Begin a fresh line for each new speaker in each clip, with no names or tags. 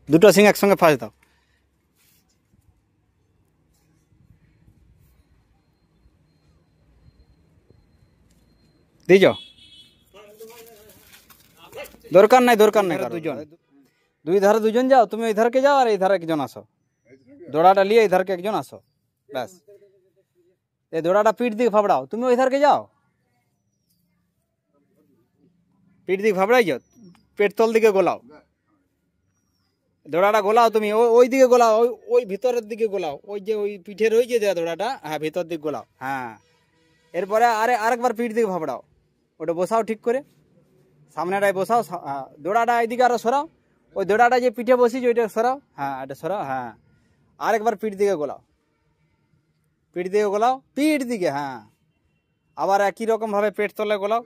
দুটো সিং একসঙ্গে ফাঁস দাও। দিছ? দরকার নাই, দরকার নাই। দুজন, দুই ধারে দুজন যাও, তুমি ওই ধারকে যাও আর এই ধারে একজন আসো। দোড়াটা নিয়ে এই ধারকে একজন আসো, ব্যাস। এই দোড়াটা পিঠ দিকে ফাবড়াও, তুমি ওই ধারকে যাও, পিঠ দিকে ফাবড়াই যাও, পেট তল দিকে গোলাও। দোড়াটা গোলাও তুমি, ওই দিকে গোলাও, ওই ভিতরের দিকে গোলাও, ওই যে ওই পিঠের ওই যে দোড়াটা, হ্যাঁ ভিতর দিকে গোলাও, হ্যাঁ। এরপরে আরেকবার পিঠ দিকে ফাবড়াও, ওটা বসাও ঠিক করে, সামনেটায় বসাও, দোড়াটা এইদিকে আরো সরাও, ওই দোড়াটা যে পিঠে বসিয়েছে ওইটা সরাও, হ্যাঁ এটা সরাও, হ্যাঁ। আরেকবার পিঠ দিকে গোলাও, পিঠ দিকে গোলাও, পিঠ দিকে, হ্যাঁ। আবার একই রকম ভাবে পেট তলে গোলাও,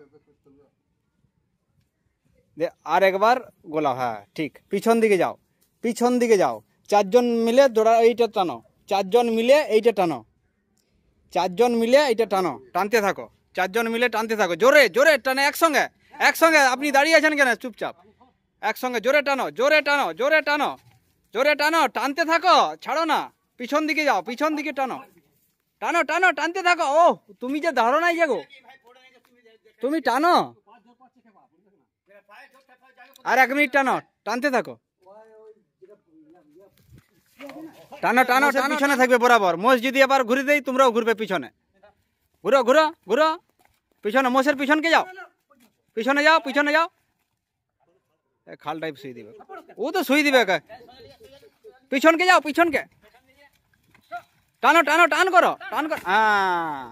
আর একবার গোলাও, হ্যাঁ ঠিক। পিছন দিকে যাও, পিছন দিকে যাও, চারজন মিলে দোড়া এইটা টানো, চারজন মিলে এইটা টানো, চারজন মিলে এইটা টানো, টানতে থাকো, চারজন মিলে টানতে থাকো, জোরে জোরে টানে, একসঙ্গে একসঙ্গে। আপনি দাঁড়িয়ে আছেন কেন চুপচাপ? একসঙ্গে জোরে টানো, জোরে টানো, জোরে টানো, জোরে টানো, টানতে থাকো, ছাড়ো না। পিছন দিকে যাও, পিছন দিকে টানো, টানো টানো, টানতে থাকো। ও তুমি যে দাঁড়ো নাই যে গো, তুমি টানো, আর 1 মিনিট টানো, টানতে থাকো, টানো টানো টানো, পিছনে থাকবে বরাবর। মোষ যদি আবার ঘুরে দেই, তোমরাও ঘুরবে পিছনে, ঘুরো ঘুরো ঘুরো, পিছনে, মোষের পিছনকে যাও, পিছনে যাও, পিছনে যাও। খাল টাইপ শুই দিবে, ও তো শুই দিবে, পিছনকে যাও, পিছনকে টানো টানো, টান করো, টান করো, হ্যাঁ।